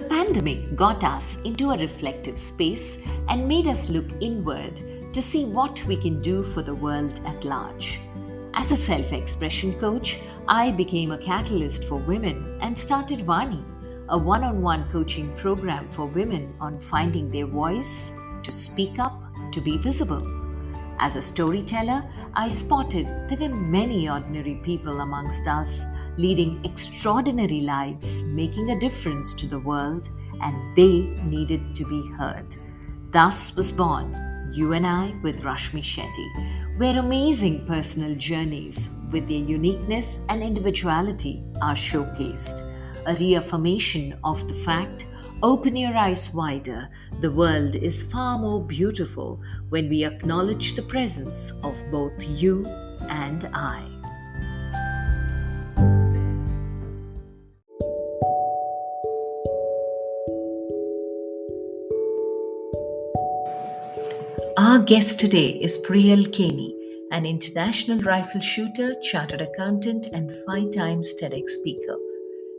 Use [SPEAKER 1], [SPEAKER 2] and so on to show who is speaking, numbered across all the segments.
[SPEAKER 1] pandemic got us into a reflective space and made us look inward to see what we can do for the world at large. As a self expression coach, I became a catalyst for women and started Vani, a one on one coaching program for women on finding their voice, to speak up, to be visible. As a storyteller, I spotted there were many ordinary people amongst us leading extraordinary lives, making a difference to the world, and they needed to be heard. Thus was born You and I with Rashmi Shetty, where amazing personal journeys with their uniqueness and individuality are showcased. A reaffirmation of the fact: open your eyes wider. The world is far more beautiful when we acknowledge the presence of both you and I. Our guest today is Priyal Keni, an international rifle shooter, chartered accountant, and 5 times TEDx speaker.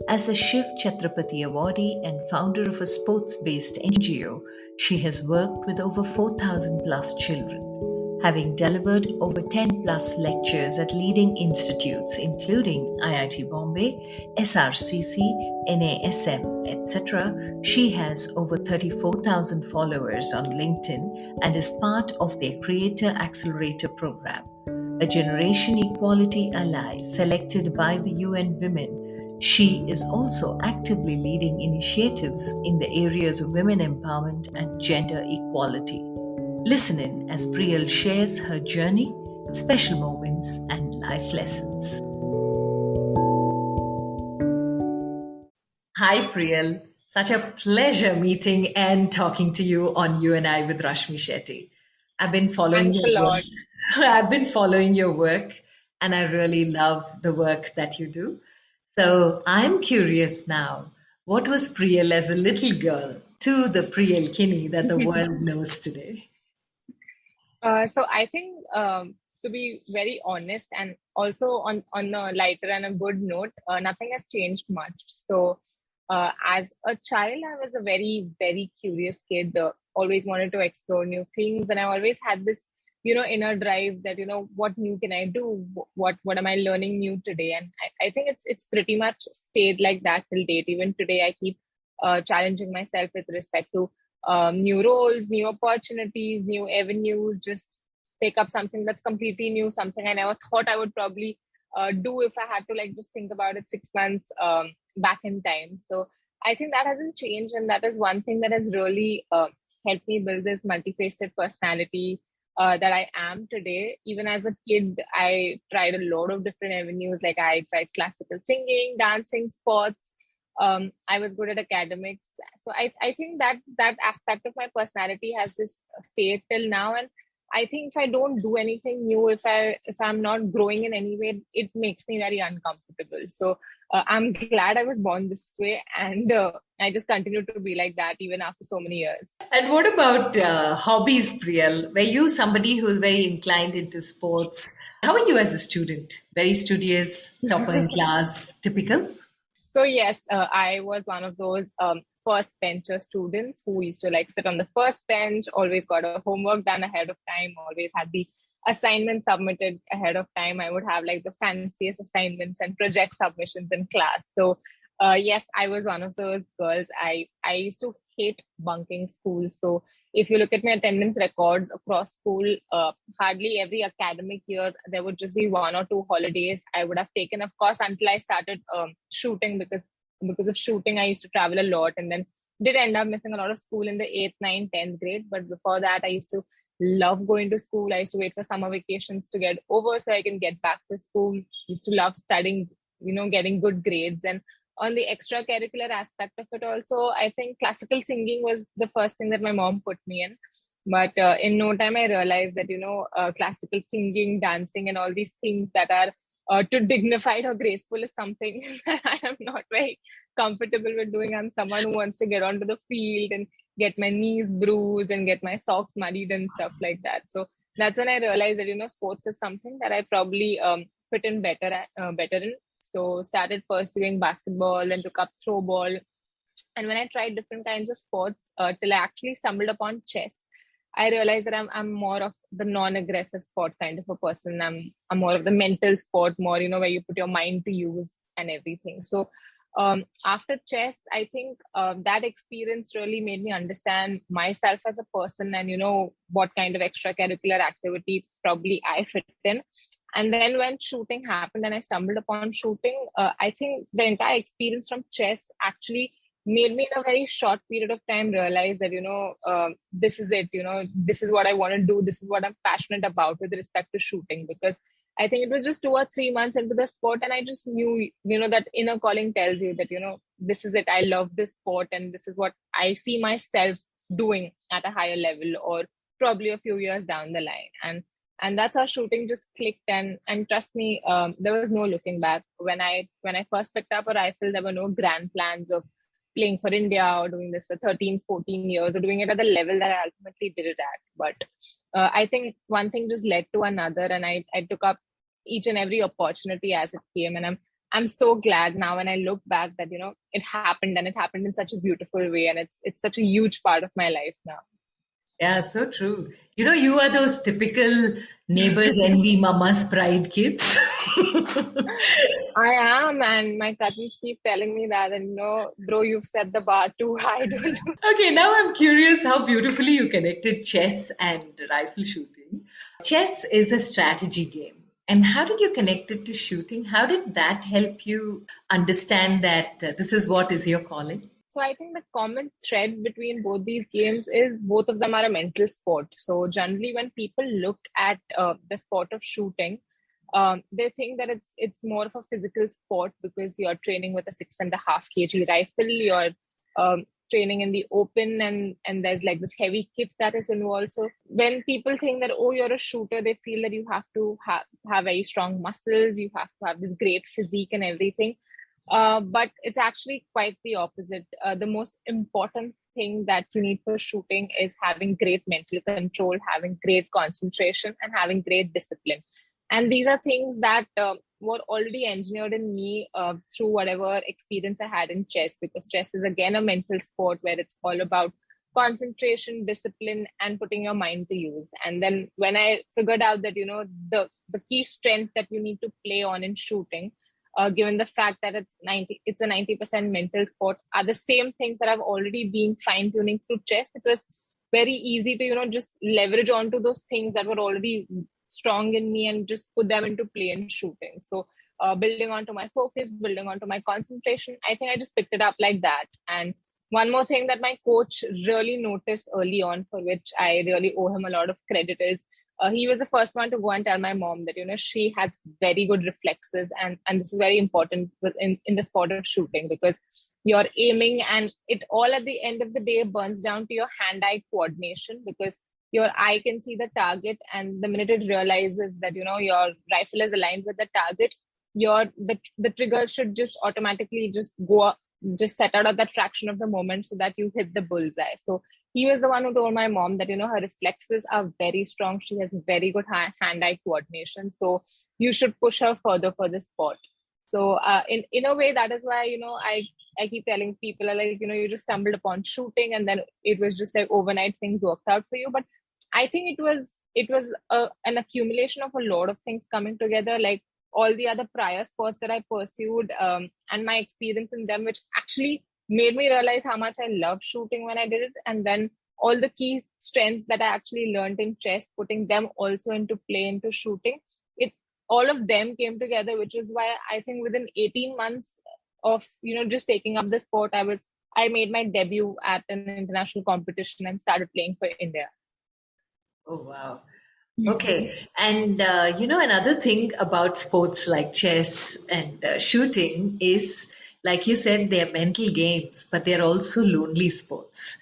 [SPEAKER 1] As a Shiv Chhatrapati awardee and founder of a sports based NGO, she has worked with over 4,000 plus children, having delivered over 10 plus lectures at leading institutes including IIT Bombay, SRCC, NASM, etc. She has over 34,000 followers on LinkedIn and is part of their Creator Accelerator program, a Generation Equality Ally selected by the UN Women. She is also actively leading initiatives in the areas of women empowerment and gender equality. Listen in as Priyal shares her journey, special moments, and life lessons. Hi, Priyal. Such a pleasure meeting and talking to you on You and I with Rashmi Shetty. I've been following
[SPEAKER 2] Thanks a
[SPEAKER 1] your work.
[SPEAKER 2] lot.
[SPEAKER 1] I've been following your work, and I really love the work that you do. So I'm curious now, what was Priyal as a little girl to the Priyal Keni that the world knows today?
[SPEAKER 2] So I think to be very honest and also on a lighter and a good note, nothing has changed much. So as a child, I was a very curious kid. Always wanted to explore new things, and I always had this inner drive that what new can I do? What am I learning new today? And I think it's pretty much stayed like that till date. Even today, I keep challenging myself with respect to new roles, new opportunities, new avenues, just take up something that's completely new, something I never thought I would probably do if I had to like just think about it 6 months back in time. So I think that hasn't changed. And that is one thing that has really helped me build this multifaceted personality that I am today. Even as a kid, I tried a lot of different avenues. Like I tried classical singing, dancing, sports. I was good at academics. So I think that aspect of my personality has just stayed till now. And I think if I don't do anything new, if I'm not growing in any way, it makes me very uncomfortable. So I'm glad I was born this way, and I just continue to be like that even after so many years.
[SPEAKER 1] And what about hobbies, Priyal? Were you somebody who's very inclined into sports? How are you as a student? Very studious, topper in class, typical?
[SPEAKER 2] So yes, I was one of those first bencher students who used to like sit on the first bench, always got a homework done ahead of time, always had the assignment submitted ahead of time. I would have like the fanciest assignments and project submissions in class. So yes, I was one of those girls. I used to hate bunking school. So if you look at my attendance records across school, hardly every academic year there would just be 1 or 2 holidays I would have taken, of course, until I started shooting, because of shooting I used to travel a lot, and then did end up missing a lot of school in the 8th, 9th, 10th grade. But before that, I used to love going to school. I used to wait for summer vacations to get over so I can get back to school. Used to love studying, getting good grades. And on the extracurricular aspect of it also, I think classical singing was the first thing that my mom put me in. But in no time, I realized that, classical singing, dancing, and all these things that are too dignified or graceful is something that I am not very comfortable with doing. I'm someone who wants to get onto the field and get my knees bruised and get my socks muddied and stuff like that. So that's when I realized that, sports is something that I probably fit in better in. So started pursuing basketball and took up throw ball. And when I tried different kinds of sports, till I actually stumbled upon chess, I realized that I'm more of the non-aggressive sport kind of a person. I'm more of the mental sport, more, where you put your mind to use and everything. So after chess, I think that experience really made me understand myself as a person, and what kind of extracurricular activity probably I fit in. And then when shooting happened and I stumbled upon shooting, I think the entire experience from chess actually made me in a very short period of time realize that this is it, this is what I want to do, this is what I'm passionate about with respect to shooting. Because I think it was just 2 or 3 months into the sport, and I just knew, that inner calling tells you that this is it, I love this sport, and this is what I see myself doing at a higher level, or probably a few years down the line. And that's how shooting just clicked. And trust me, there was no looking back. When I first picked up a rifle, there were no grand plans of playing for India or doing this for 13, 14 years, or doing it at the level that I ultimately did it at. But I think one thing just led to another, and I took up each and every opportunity as it came. And I'm so glad now when I look back that, it happened, and it happened in such a beautiful way. And it's such a huge part of my life now.
[SPEAKER 3] Yeah, so true. You are those typical neighbors envy mama's pride kids.
[SPEAKER 2] I am, and my cousins keep telling me that, and bro, you've set the bar too high. Don't you?
[SPEAKER 3] Okay, now I'm curious how beautifully you connected chess and rifle shooting. Chess is a strategy game. And how did you connect it to shooting? How did that help you understand that this is what is your calling?
[SPEAKER 2] So I think the common thread between both these games is both of them are a mental sport. So generally, when people look at the sport of shooting, they think that it's more of a physical sport because you're training with a 6.5 kg rifle. You're training in the open, and there's like this heavy kit that is involved. So when people think that, oh, you're a shooter, they feel that you have to have very strong muscles, you have to have this great physique and everything. But it's actually quite the opposite. The most important thing that you need for shooting is having great mental control, having great concentration, and having great discipline. And these are things that were already engineered in me through whatever experience I had in chess, because chess is again a mental sport where it's all about concentration, discipline, and putting your mind to use. And then when I figured out that, the key strength that you need to play on in shooting, given the fact that it's a 90% mental sport, are the same things that I've already been fine tuning through chess. It was very easy to, just leverage onto those things that were already strong in me and just put them into play in shooting. So building onto my focus, building onto my concentration, I think I just picked it up like that. And one more thing that my coach really noticed early on, for which I really owe him a lot of credit, is he was the first one to go and tell my mom that, she has very good reflexes. And this is very important in the sport of shooting, because you're aiming, and it all at the end of the day burns down to your hand-eye coordination, because your eye can see the target, and the minute it realizes that, your rifle is aligned with the target, the trigger should just automatically just go up, just set out at that fraction of the moment so that you hit the bullseye. So he was the one who told my mom that, her reflexes are very strong. She has very good hand-eye coordination. So you should push her further for the sport. So in a way, that is why, I keep telling people, like, you just stumbled upon shooting, and then it was just like overnight things worked out for you. But I think it was an accumulation of a lot of things coming together, like all the other prior sports that I pursued, and my experience in them, which actually made me realize how much I loved shooting when I did it. And then all the key strengths that I actually learned in chess, putting them also into play into shooting, all of them came together, which is why I think within 18 months of, just taking up the sport, I made my debut at an international competition and started playing for India.
[SPEAKER 3] Oh, wow. Okay. And, another thing about sports like chess and shooting is, like you said, they're mental games, but they're also lonely sports.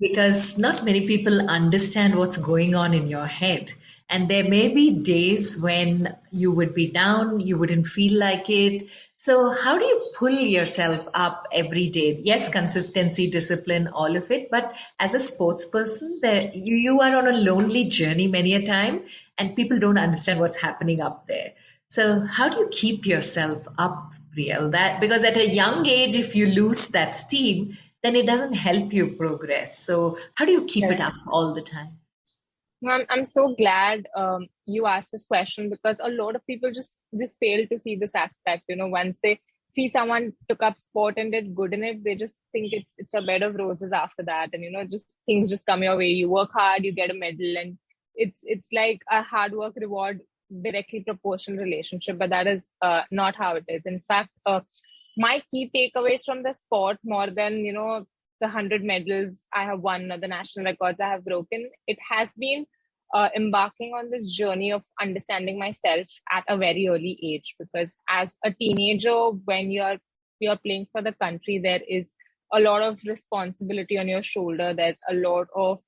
[SPEAKER 3] Because not many people understand what's going on in your head. And there may be days when you would be down, you wouldn't feel like it. So, how do you pull yourself up every day? Yes, consistency, discipline, all of it. But as a sports person, you are on a lonely journey many a time, and people don't understand what's happening up there. So, how do you keep yourself up Priyal. That because at a young age, if you lose that steam, then it doesn't help you progress. So how do you keep it
[SPEAKER 2] Correct.
[SPEAKER 3] up all the time?
[SPEAKER 2] No, I'm so glad you asked this question because a lot of people just fail to see this aspect. Once they see someone took up sport and did good in it, they just think it's a bed of roses after that, and just things just come your way. You work hard, you get a medal, and it's like a hard work reward directly proportional relationship. But that is not how it is. In fact, my key takeaways from the sport, more than the 100 medals I have won or the national records I have broken, it has been embarking on this journey of understanding myself at a very early age. Because as a teenager, when you're playing for the country, there is a lot of responsibility on your shoulder. There's a lot of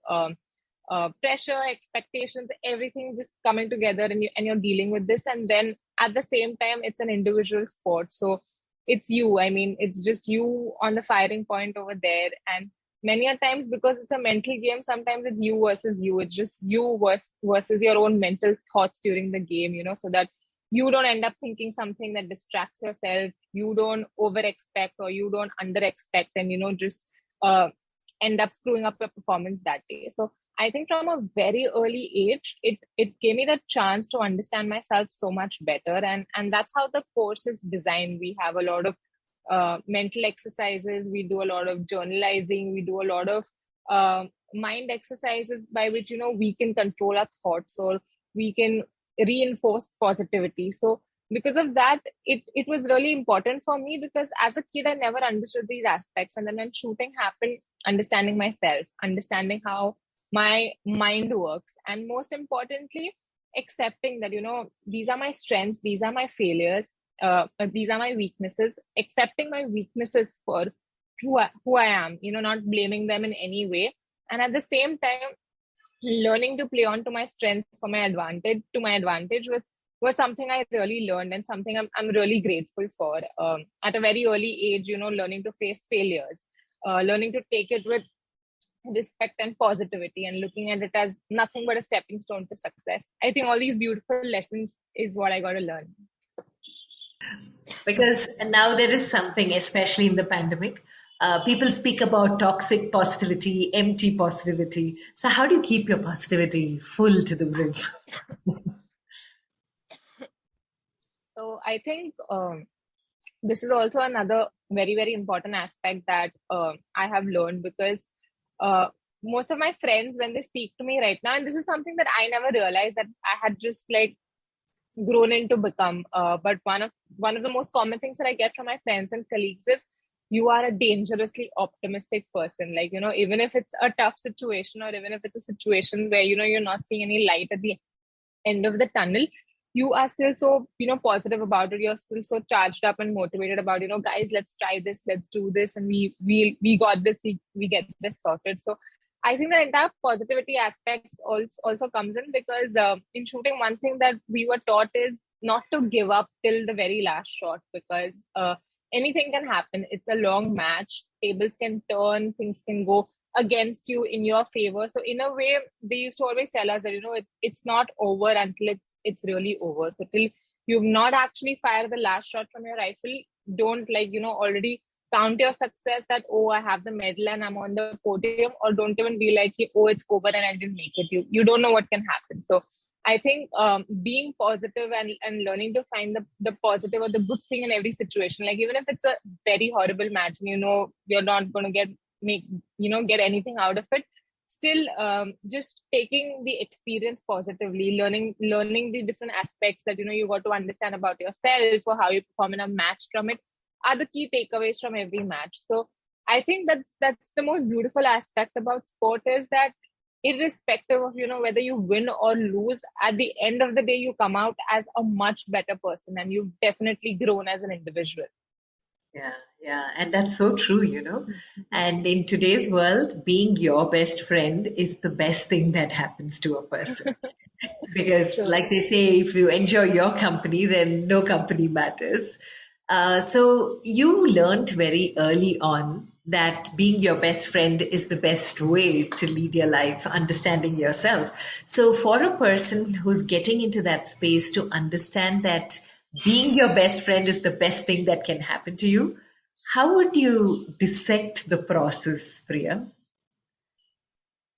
[SPEAKER 2] pressure, expectations, everything just coming together, and you're dealing with this. And then at the same time, it's an individual sport, so it's you. I mean, it's just you on the firing point over there. And many a times, because it's a mental game, sometimes it's you versus you. It's just you versus your own mental thoughts during the game, so that you don't end up thinking something that distracts yourself. You don't over expect or you don't under expect, and just end up screwing up your performance that day. So I think from a very early age, it gave me the chance to understand myself so much better. And that's how the course is designed. We have a lot of mental exercises. We do a lot of journalizing. We do a lot of mind exercises by which, we can control our thoughts, or we can reinforce positivity. So because of that, it was really important for me, because as a kid, I never understood these aspects. And then when shooting happened, understanding myself, understanding how my mind works, and most importantly, accepting that, these are my strengths, these are my failures, these are my weaknesses, accepting my weaknesses for who I am, not blaming them in any way. And at the same time, learning to play on to my strengths for my advantage was something I really learned, and something I'm really grateful for. At a very early age, learning to face failures, learning to take it with respect and positivity, and looking at it as nothing but a stepping stone to success. I think all these beautiful lessons is what I got to learn.
[SPEAKER 3] Because now there is something, especially in the pandemic, people speak about toxic positivity, empty positivity. So, how do you keep your positivity full to the brim?
[SPEAKER 2] So I think this is also another very, very important aspect that I have learned, because uh, most of my friends, when they speak to me right now, and this is something that I never realized that I had just like grown into become. But one of the most common things that I get from my friends and colleagues is, you are a dangerously optimistic person. Like, even if it's a tough situation, or even if it's a situation where, you're not seeing any light at the end of the tunnel, you are still so, positive about it. You're still so charged up and motivated about, guys, let's try this, let's do this, and we got this, we get this sorted. So I think the entire positivity aspects also comes in, because in shooting, one thing that we were taught is not to give up till the very last shot, because anything can happen. It's a long match. Tables can turn, things can go against you in your favor. So in a way, they used to always tell us that, it's not over until it's really over. So till you've not actually fired the last shot from your rifle, don't already count your success that, oh, I have the medal and I'm on the podium, or don't even be like, oh, it's over and I didn't make it. You don't know what can happen. So I think being positive and learning to find the positive or the good thing in every situation, like even if it's a very horrible match and you're not going to get anything out of it, still just taking the experience positively, learning the different aspects that you got to understand about yourself, or how you perform in a match from it, are the key takeaways from every match. So I think that's the most beautiful aspect about sport, is that irrespective of whether you win or lose, at the end of the day you come out as a much better person, and you've definitely grown as an individual.
[SPEAKER 3] Yeah, yeah, and that's so true. And in today's world, being your best friend is the best thing that happens to a person. Because,
[SPEAKER 2] True.
[SPEAKER 3] like they say, if you enjoy your company, then no company matters. So, you learned very early on that being your best friend is the best way to lead your life, understanding yourself. So, for a person who's getting into that space to understand that being your best friend is the best thing that can happen to you. How would you dissect the process, Priya?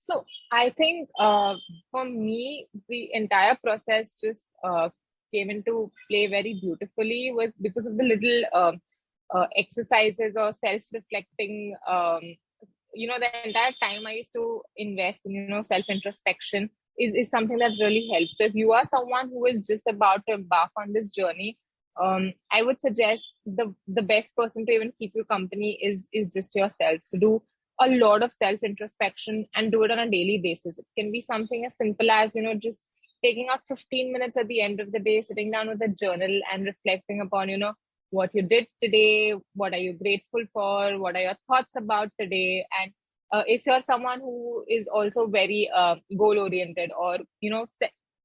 [SPEAKER 2] So I think for me, the entire process just came into play very beautifully was because of the little exercises or self-reflecting. The entire time I used to invest in, self-introspection is something that really helps. So if you are someone who is just about to embark on this journey, I would suggest the best person to even keep you company is just yourself. So do a lot of self introspection and do it on a daily basis. It can be something as simple as, just taking out 15 minutes at the end of the day, sitting down with a journal and reflecting upon, what you did today, what are you grateful for, what are your thoughts about today. And if you're someone who is also very goal oriented, or,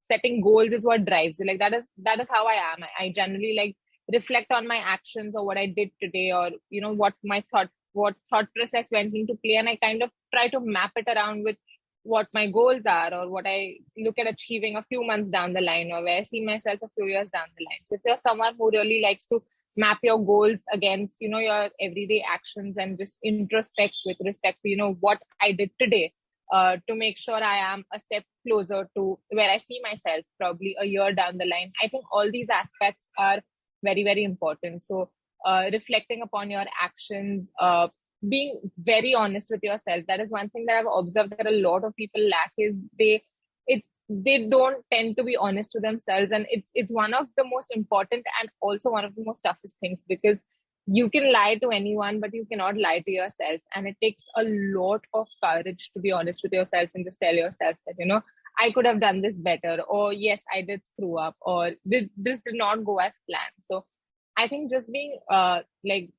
[SPEAKER 2] setting goals is what drives you. Like that is how I am. I generally like reflect on my actions or what I did today, or, what thought process went into play, and I kind of try to map it around with what my goals are, or what I look at achieving a few months down the line, or where I see myself a few years down the line. So if you're someone who really likes to map your goals against, your everyday actions, and just introspect with respect to, what I did today, to make sure I am a step closer to where I see myself probably a year down the line. I think all these aspects are very, very important. So reflecting upon your actions, being very honest with yourself. That is one thing that I've observed that a lot of people lack, is they don't tend to be honest to themselves. And it's one of the most important and also one of the most toughest things, because you can lie to anyone, but you cannot lie to yourself. And it takes a lot of courage to be honest with yourself and just tell yourself that, I could have done this better, or yes, I did screw up, or this did not go as planned. So I think just being like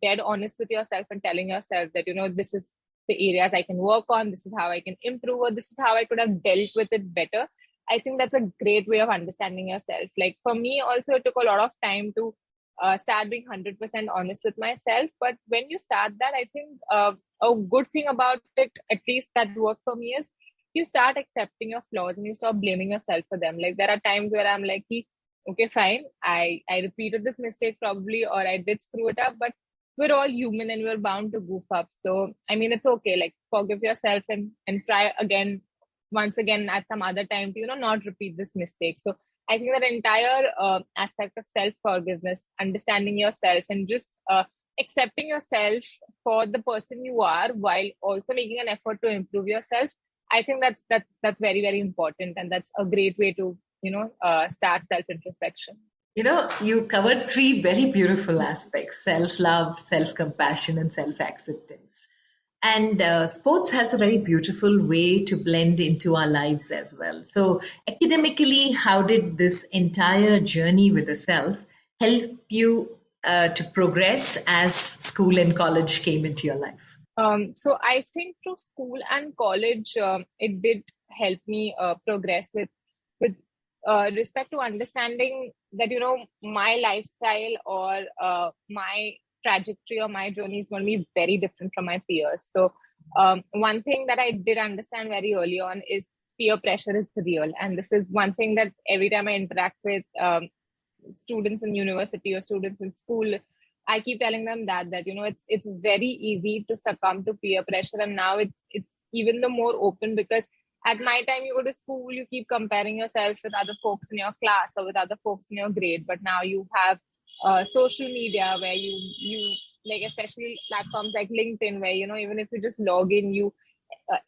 [SPEAKER 2] dead honest with yourself and telling yourself that, this is the areas I can work on, this is how I can improve, or this is how I could have dealt with it better. I think that's a great way of understanding yourself. Like for me also, it took a lot of time to start being 100% honest with myself. But when you start that, I think a good thing about it, at least that worked for me, is you start accepting your flaws and you stop blaming yourself for them. Like there are times where I'm like, okay, fine, I repeated this mistake probably, or I did screw it up, but we're all human and we're bound to goof up. So, I mean, it's okay. Like forgive yourself and try again, once again at some other time to, not repeat this mistake. So I think that entire aspect of self-forgiveness, understanding yourself, and just accepting yourself for the person you are, while also making an effort to improve yourself. I think that's very, very important. And that's a great way to, start self-introspection.
[SPEAKER 3] You covered three very beautiful aspects: self love, self compassion, and self acceptance. And sports has a very beautiful way to blend into our lives as well. So, academically, how did this entire journey with the self help you to progress as school and college came into your life?
[SPEAKER 2] So I think through school and college, it did help me progress with respect to understanding that, my lifestyle or my trajectory or my journey is going to be very different from my peers. So one thing that I did understand very early on is peer pressure is real. And this is one thing that every time I interact with students in university or students in school, I keep telling them that it's very easy to succumb to peer pressure. And now it's even the more open, because at my time, you go to school, you keep comparing yourself with other folks in your class or with other folks in your grade. But now you have social media where you like, especially platforms like LinkedIn, where, even if you just log in,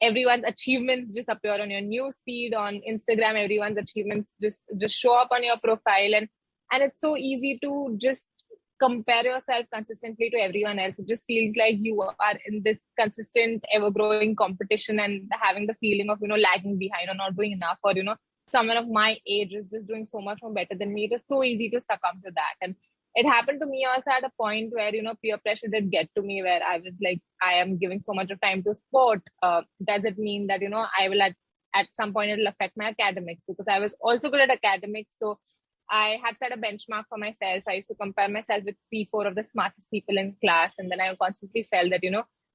[SPEAKER 2] everyone's achievements just appear on your news feed. On Instagram, everyone's achievements just show up on your profile. And it's so easy to just compare yourself consistently to everyone else. It just feels like you are in this consistent, ever-growing competition, and having the feeling of, lagging behind or not doing enough, or, someone of my age is just doing so much more better than me. It is so easy to succumb to that. And it happened to me also at a point where, peer pressure did get to me, where I was like, I am giving so much of time to sport. Does it mean that, I will at some point it'll affect my academics? Because I was also good at academics. So I had set a benchmark for myself. I used to compare myself with 3-4 of the smartest people in class. And then I constantly felt that,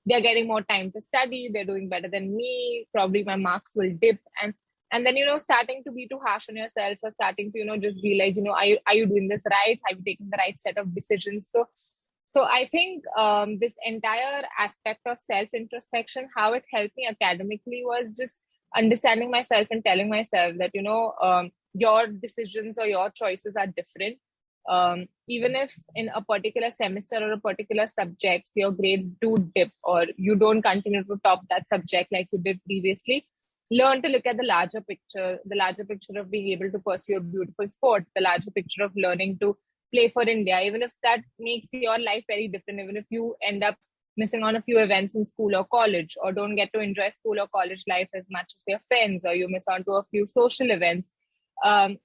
[SPEAKER 2] they're getting more time to study. They're doing better than me. Probably my marks will dip. And And then, starting to be too harsh on yourself, or starting to, just be like, are you doing this right? Have you taken the right set of decisions? So I think this entire aspect of self introspection, how it helped me academically, was just understanding myself and telling myself that, your decisions or your choices are different. Even if in a particular semester or a particular subject, your grades do dip, or you don't continue to top that subject like you did previously, learn to look at the larger picture of being able to pursue a beautiful sport, the larger picture of learning to play for India, even if that makes your life very different, even if you end up missing on a few events in school or college, or don't get to enjoy school or college life as much as your friends, or you miss on to a few social events. Um,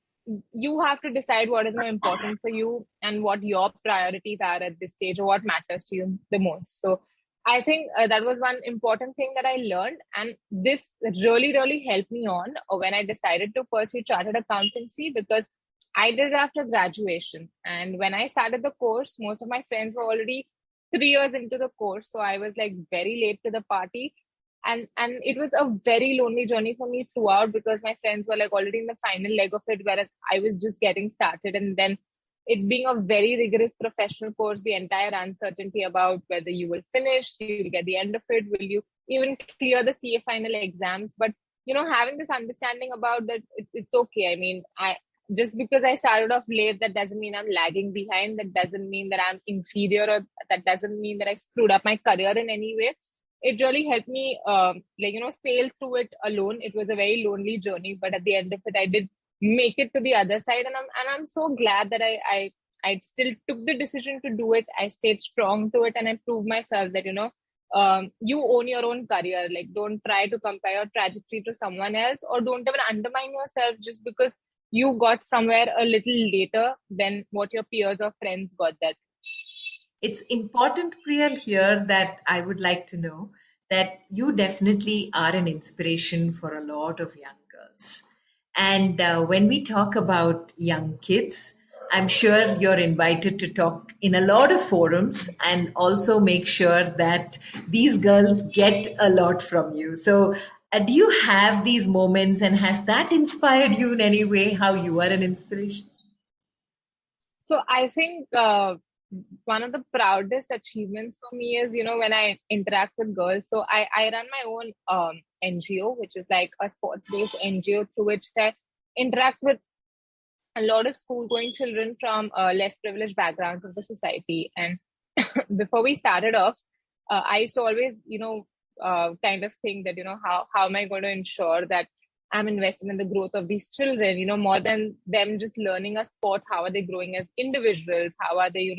[SPEAKER 2] you have to decide what is more important for you and what your priorities are at this stage, or what matters to you the most. So I think that was one important thing that I learned. And this really, really helped me on when I decided to pursue chartered accountancy, because I did it after graduation. And when I started the course, most of my friends were already 3 years into the course. So I was like very late to the party. And it was a very lonely journey for me throughout, because my friends were like already in the final leg of it, whereas I was just getting started. And then it being a very rigorous professional course, the entire uncertainty about whether you will finish, you will get the end of it, will you even clear the CA final exams. But having this understanding about that, it's okay. I mean, just because I started off late, that doesn't mean I'm lagging behind. That doesn't mean that I'm inferior, or that doesn't mean that I screwed up my career in any way. It really helped me, sail through it alone. It was a very lonely journey, but at the end of it, I did make it to the other side, and I'm so glad that I still took the decision to do it. I stayed strong to it, and I proved myself that you own your own career. Like, don't try to compare your trajectory to someone else, or don't even undermine yourself just because you got somewhere a little later than what your peers or friends got that.
[SPEAKER 3] It's important, Priyal, here that I would like to know that you definitely are an inspiration for a lot of young girls. And when we talk about young kids, I'm sure you're invited to talk in a lot of forums and also make sure that these girls get a lot from you. So, do you have these moments, and has that inspired you in any way? How you are an inspiration?
[SPEAKER 2] So I think one of the proudest achievements for me is, when I interact with girls. So I run my own NGO, which is like a sports-based NGO, through which I interact with a lot of school-going children from less privileged backgrounds of the society. And before we started off, I used to always, kind of think that, how am I going to ensure that I'm investing in the growth of these children, more than them just learning a sport. How are they growing as individuals? How are they,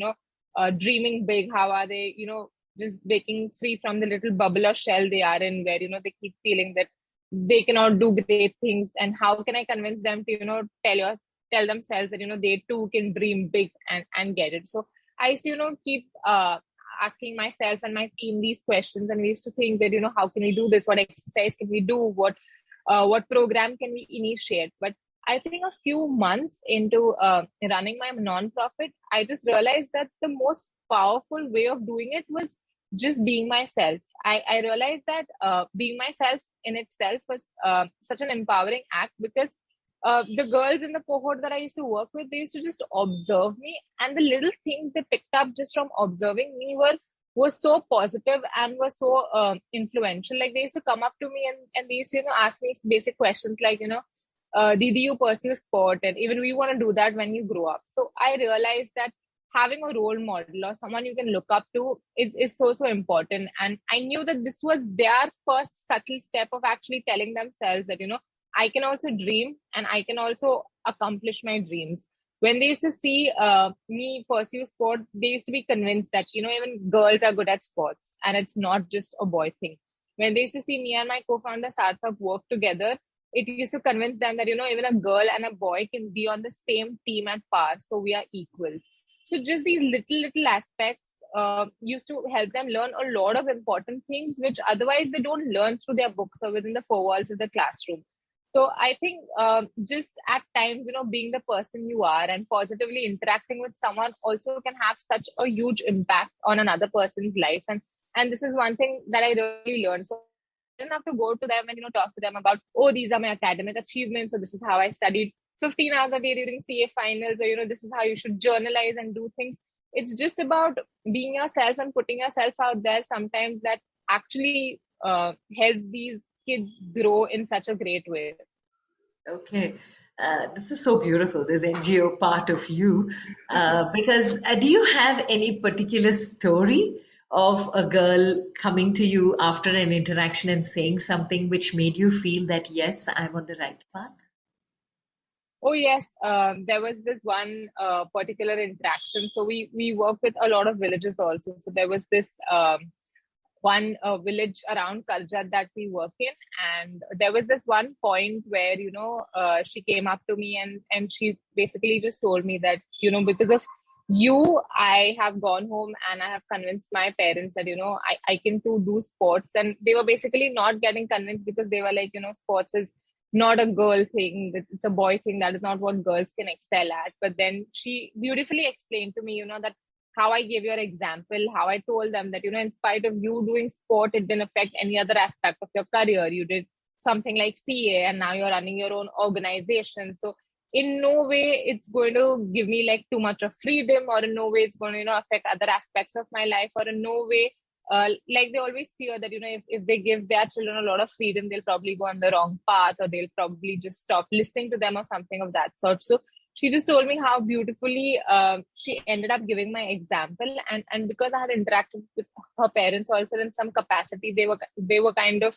[SPEAKER 2] dreaming big? How are they, just breaking free from the little bubble or shell they are in, where, they keep feeling that they cannot do great things. And how can I convince them to, tell themselves that, they too can dream big and get it. So I used to, keep asking myself and my team these questions. And we used to think that, how can we do this? What exercise can we do? What program can we initiate? But I think a few months into running my non-profit, I just realized that the most powerful way of doing it was just being myself. I realized that being myself in itself was such an empowering act, because the girls in the cohort that I used to work with, they used to just observe me, and the little things they picked up just from observing me was so positive and was so influential. Like, they used to come up to me, and they used to ask me basic questions like, Didi, you pursue sport, and even we want to do that when you grow up. So I realized that having a role model or someone you can look up to is so important. And I knew that this was their first subtle step of actually telling themselves that, I can also dream, and I can also accomplish my dreams. When they used to see me pursue sport, they used to be convinced that, even girls are good at sports, and it's not just a boy thing. When they used to see me and my co-founder Sarthak work together, it used to convince them that, even a girl and a boy can be on the same team at par. So we are equals. So just these little aspects used to help them learn a lot of important things, which otherwise they don't learn through their books or within the four walls of the classroom. So I think just at times, being the person you are and positively interacting with someone also can have such a huge impact on another person's life. And this is one thing that I really learned. So didn't have to go to them and, talk to them about, oh, these are my academic achievements. So this is how I studied 15 hours a day during CA finals, or, this is how you should journalize and do things. It's just about being yourself and putting yourself out there sometimes that actually helps these kids grow in such a great way.
[SPEAKER 3] Okay. This is so beautiful, this NGO part of you. Because do you have any particular story of a girl coming to you after an interaction and saying something which made you feel that, yes, I'm on the right path?
[SPEAKER 2] Oh, yes. There was this one particular interaction. So we work with a lot of villages also. So there was this one village around Karjat that we work in. And there was this one point where, she came up to me and she basically just told me that, because of you, I have gone home and I have convinced my parents that, I can too do sports. And they were basically not getting convinced because they were like, sports is not a girl thing, it's a boy thing. That is not what girls can excel at. But then she beautifully explained to me, that how I gave your example, how I told them that, in spite of you doing sport, it didn't affect any other aspect of your career. You did something like CA and now you're running your own organization. So in no way it's going to give me like too much of freedom, or in no way it's going to, affect other aspects of my life, or in no way, like they always fear that, if they give their children a lot of freedom, they'll probably go on the wrong path, or they'll probably just stop listening to them or something of that sort. So she just told me how beautifully she ended up giving my example, and because I had interacted with her parents also in some capacity, they were kind of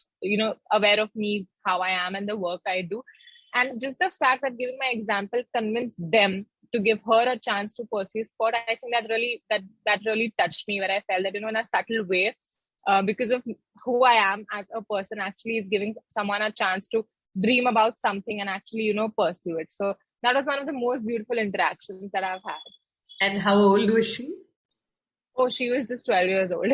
[SPEAKER 2] aware of me, how I am, and the work I do, and just the fact that giving my example convinced them to give her a chance to pursue sport. I think that really touched me, where I felt that in a subtle way, because of who I am as a person, actually is giving someone a chance to dream about something and actually pursue it. So that was one of the most beautiful interactions that I've had.
[SPEAKER 3] And how old was she?
[SPEAKER 2] Oh, she was just 12 years old.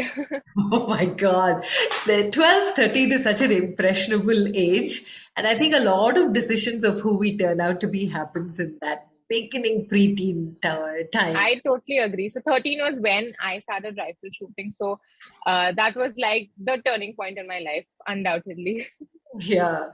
[SPEAKER 3] Oh my God. The 12, 13 is such an impressionable age. And I think a lot of decisions of who we turn out to be happens in that beginning preteen time.
[SPEAKER 2] I totally agree. So 13 was when I started rifle shooting. So that was like the turning point in my life, undoubtedly.
[SPEAKER 3] Yeah.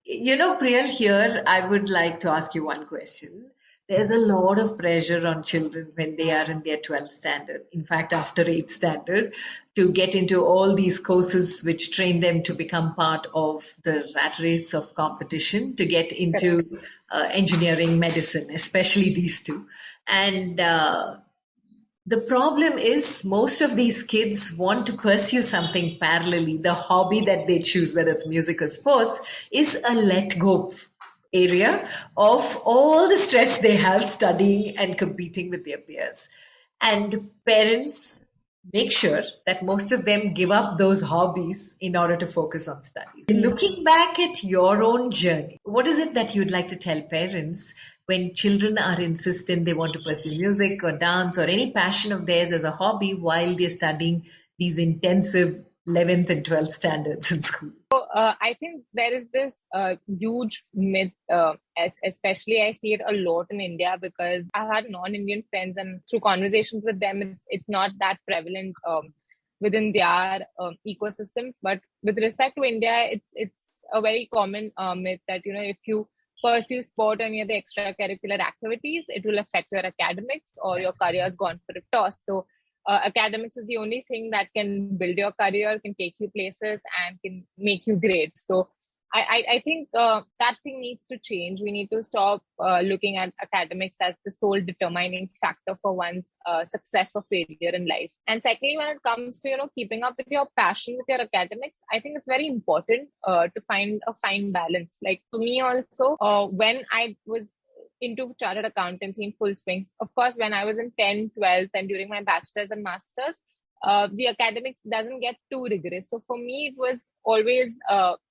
[SPEAKER 3] Priyal, here I would like to ask you one question. There's a lot of pressure on children when they are in their 12th standard, in fact, after 8th standard, to get into all these courses which train them to become part of the rat race of competition, to get
[SPEAKER 2] Correct.
[SPEAKER 3] into engineering, medicine, especially these two. And the problem is most of these kids want to pursue something parallelly. The hobby that they choose, whether it's music or sports, is a let go area of all the stress they have studying and competing with their peers. And parents make sure that most of them give up those hobbies in order to focus on studies. Looking back at your own journey, what is it that you'd like to tell parents when children are insistent they want to pursue music or dance or any passion of theirs as a hobby while they're studying these intensive 11th and 12th standards in school?
[SPEAKER 2] I think there is this huge myth, especially I see it a lot in India, because I've had non-Indian friends, and through conversations with them, it's not that prevalent within their ecosystems. But with respect to India, it's a very common myth that if you pursue sport and the extracurricular activities, it will affect your academics, or your career has gone for a toss. So academics is the only thing that can build your career, can take you places, and can make you great. So I think that thing needs to change. We need to stop looking at academics as the sole determining factor for one's success or failure in life. And secondly, when it comes to keeping up with your passion with your academics, I think it's very important to find a fine balance. Like for me also, when I was into chartered accountancy in full swing. Of course, when I was in 10th, 12th, and during my bachelor's and master's, the academics doesn't get too rigorous. So for me, it was always,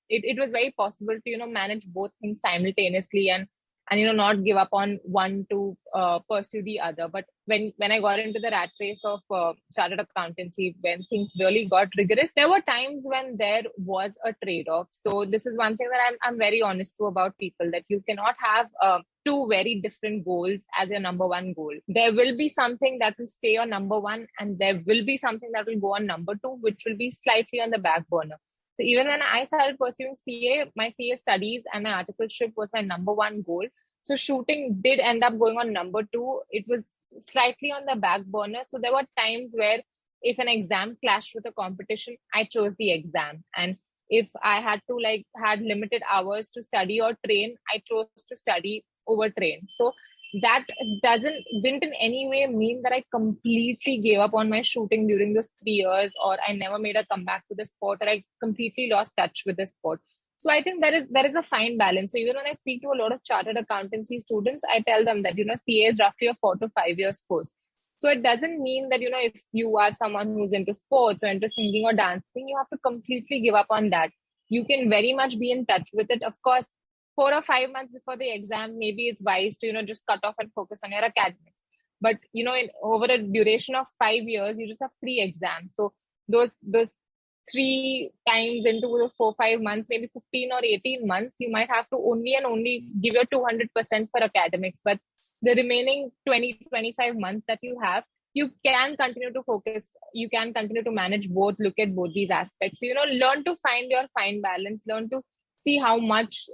[SPEAKER 2] it was very possible to, manage both things simultaneously, and not give up on one to pursue the other. But when I got into the rat race of chartered accountancy, when things really got rigorous, there were times when there was a trade-off. So this is one thing that I'm very honest to about people, that you cannot have two very different goals as your number one goal. There will be something that will stay on number one, and there will be something that will go on number two, which will be slightly on the back burner. So even when I started pursuing CA, my CA studies and my articleship was my number one goal. So shooting did end up going on number two. It was slightly on the back burner. So there were times where if an exam clashed with a competition, I chose the exam. And if I had to had limited hours to study or train, I chose to study over train. So that didn't in any way mean that I completely gave up on my shooting during those 3 years, or I never made a comeback to the sport, or I completely lost touch with the sport. So I think there is a fine balance. So even when I speak to a lot of chartered accountancy students, I tell them that CA is roughly a 4 to 5 years course. So it doesn't mean that if you are someone who's into sports or into singing or dancing, you have to completely give up on that. You can very much be in touch with it. Of course, 4 or 5 months before the exam, maybe it's wise to just cut off and focus on your academics. But over a duration of 5 years, you just have 3 exams. So those 3 times into the 4 5 months, maybe 15 or 18 months, you might have to only give your 200% for academics. But the remaining 20 to 25 months that you have, you can continue to focus, you can continue to manage both, look at both these aspects. So, learn to find your fine balance, learn to see how much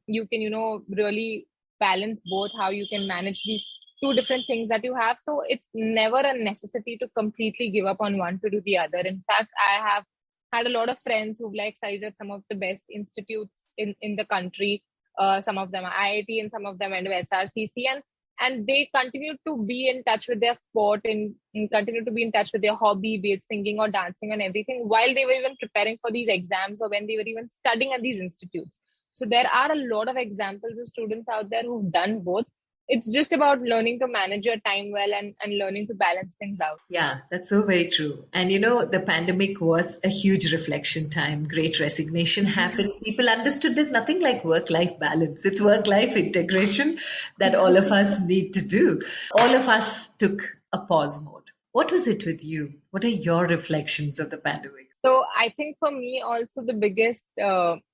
[SPEAKER 2] you can, really balance both, how you can manage these two different things that you have. So it's never a necessity to completely give up on one to do the other. In fact, I have had a lot of friends who've studied at some of the best institutes in the country. Some of them are IIT and some of them went to SRCC, and they continue to be in touch with their sport and continue to be in touch with their hobby, be it singing or dancing and everything, while they were even preparing for these exams or when they were even studying at these institutes. So there are a lot of examples of students out there who've done both. It's just about learning to manage your time well and learning to balance things out.
[SPEAKER 3] Yeah, that's so very true. And the pandemic was a huge reflection time. Great resignation happened. People understood there's nothing like work-life balance. It's work-life integration that all of us need to do. All of us took a pause mode. What was it with you? What are your reflections of the pandemic?
[SPEAKER 2] So I think for me also the biggest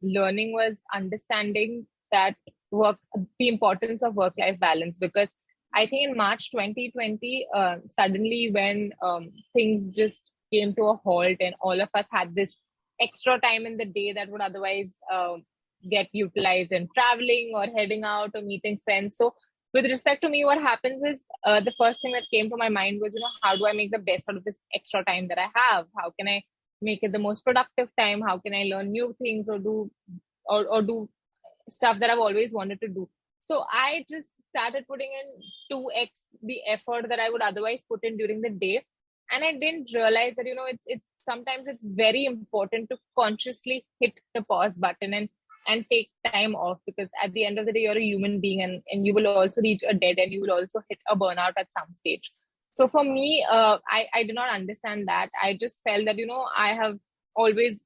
[SPEAKER 2] learning was understanding that the importance of work-life balance, because I think in March 2020, suddenly when things just came to a halt and all of us had this extra time in the day that would otherwise get utilized in traveling or heading out or meeting friends. So with respect to me, what happens is the first thing that came to my mind was, how do I make the best out of this extra time that I have? How can I make it the most productive time? How can I learn new things or do stuff that I've always wanted to do? So I just started putting in 2x the effort that I would otherwise put in during the day. And I didn't realize that, it's sometimes it's very important to consciously hit the pause button and take time off, because at the end of the day, you're a human being and you will also reach a dead end. You will also hit a burnout at some stage. So for me, I did not understand that. I just felt that, I have always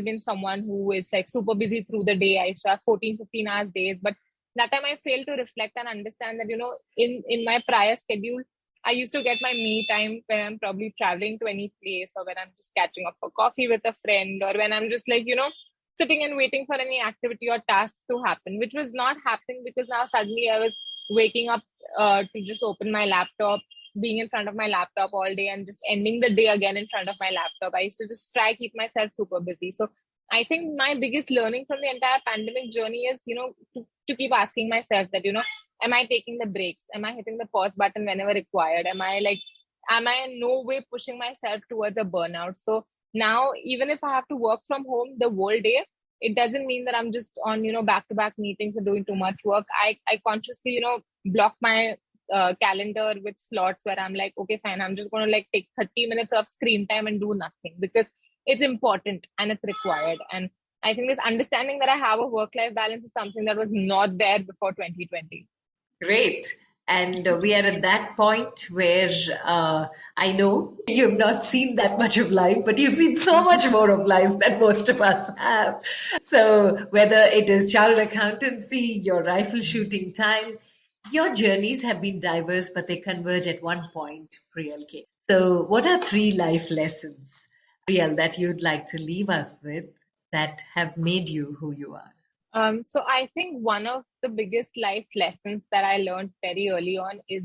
[SPEAKER 2] been someone who is super busy through the day. I used to have 14-15 hours days, but that time I failed to reflect and understand that, in my prior schedule, I used to get my me time when I'm probably traveling to any place, or when I'm just catching up for coffee with a friend, or when I'm just sitting and waiting for any activity or task to happen, which was not happening because now suddenly I was waking up to just open my laptop, being in front of my laptop all day and just ending the day again in front of my laptop. I used to just try keep myself super busy. So I think my biggest learning from the entire pandemic journey is, to keep asking myself that, am I taking the breaks? Am I hitting the pause button whenever required? Am I in no way pushing myself towards a burnout? So now, even if I have to work from home the whole day, it doesn't mean that I'm just on, back-to-back meetings or doing too much work. I consciously, block my calendar with slots where I'm okay, fine, I'm just going to take 30 minutes of screen time and do nothing, because it's important and it's required. And I think this understanding that I have a work-life balance is something that was not there before 2020.
[SPEAKER 3] Great. And we are at that point where I know you have not seen that much of life, but you've seen so much more of life than most of us have. So whether it is chartered accountancy, your rifle shooting time, your journeys have been diverse, but they converge at one point, Priyal K. So what are 3 life lessons, Priyal, that you'd like to leave us with that have made you who you are?
[SPEAKER 2] So I think one of the biggest life lessons that I learned very early on is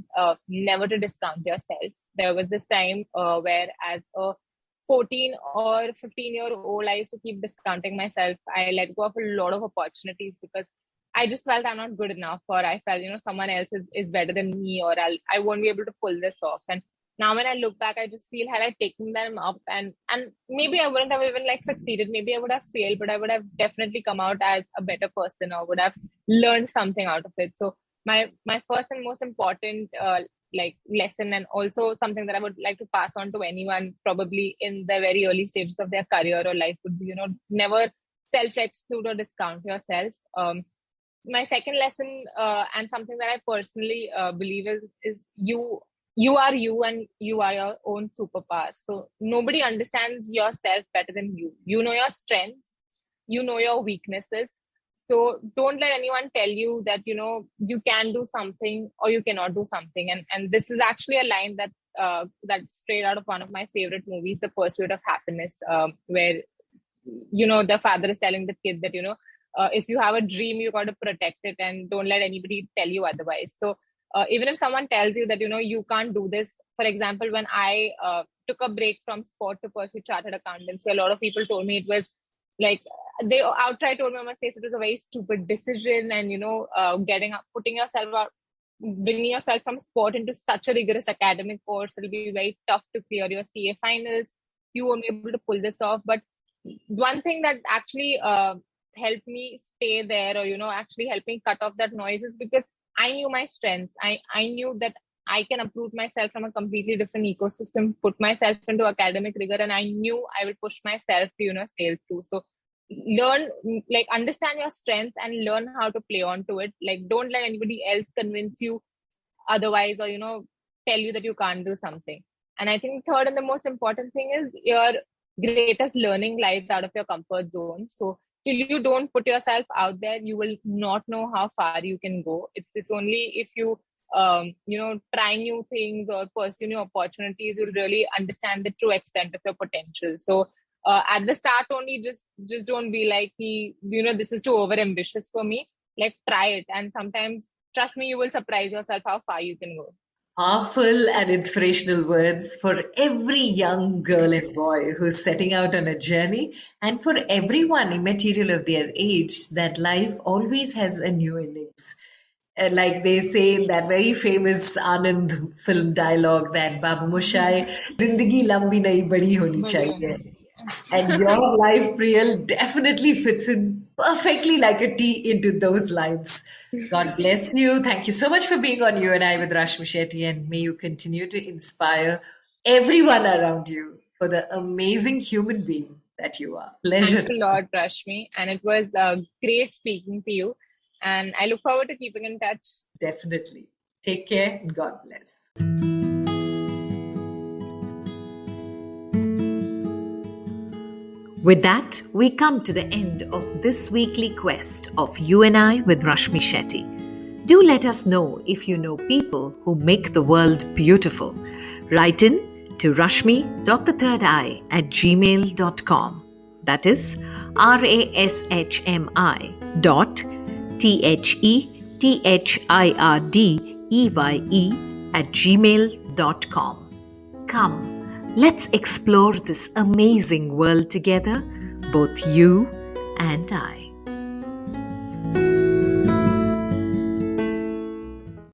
[SPEAKER 2] never to discount yourself. There was this time where as a 14 or 15-year-old, I used to keep discounting myself. I let go of a lot of opportunities because I just felt I'm not good enough, or I felt, someone else is better than me, or I won't be able to pull this off. And now when I look back, I just feel, had I taken them up, and maybe I wouldn't have even like succeeded. Maybe I would have failed, but I would have definitely come out as a better person, or would have learned something out of it. So my first and most important like lesson, and also something that I would like to pass on to anyone probably in the very early stages of their career or life, would be, never self-exclude or discount yourself. My second lesson, and something that I personally believe is you are you, and you are your own superpower. So nobody understands yourself better than you. You know your strengths, you know your weaknesses. So don't let anyone tell you that you can do something or you cannot do something. And this is actually a line that's straight out of one of my favorite movies, The Pursuit of Happiness, where the father is telling the kid that if you have a dream, you got to protect it, and don't let anybody tell you otherwise. So even if someone tells you that you can't do this, for example, when I took a break from sport to pursue chartered accountancy, a lot of people told me it was like, they outright told me on my face it was a very stupid decision, and getting up, putting yourself out, bringing yourself from sport into such a rigorous academic course, it'll be very tough to clear your CA finals, you won't be able to pull this off. But one thing that actually helped me stay there, or actually helped me cut off that noise, is because I knew my strengths. I knew that I can uproot myself from a completely different ecosystem, put myself into academic rigor, and I knew I would push myself to sail through. So learn, like, understand your strengths and learn how to play on to it. Like, don't let anybody else convince you otherwise, or tell you that you can't do something. And I think third and the most important thing is, your greatest learning lies out of your comfort zone. So till you don't put yourself out there, you will not know how far you can go. It's only if you try new things or pursue new opportunities, you'll really understand the true extent of your potential. So at the start only, just don't be like, this is too over ambitious for me. Like, try it, and sometimes, trust me, you will surprise yourself how far you can go.
[SPEAKER 3] Powerful and inspirational words for every young girl and boy who's setting out on a journey, and for everyone immaterial of their age, that life always has a new innings. Like they say in that very famous Anand film dialogue, that Babu Moshai, Zindagi lambi nahi badi honi chahiye. And your life, Priyal, definitely fits in perfectly like a T into those lines. God bless you. Thank you so much for being on You and I with Rashmi Shetty, and may you continue to inspire everyone around you for the amazing human being that you are. Pleasure.
[SPEAKER 2] Thanks a lot, Rashmi. And it was great speaking to you. And I look forward to keeping in touch.
[SPEAKER 3] Definitely. Take care and God bless.
[SPEAKER 1] With that, we come to the end of this weekly quest of You and I with Rashmi Shetty. Do let us know if you know people who make the world beautiful. Write in to rashmi.thethirdeye@gmail.com. That is rashmi.thirdeye@gmail.com. Come, let's explore this amazing world together, both you and I.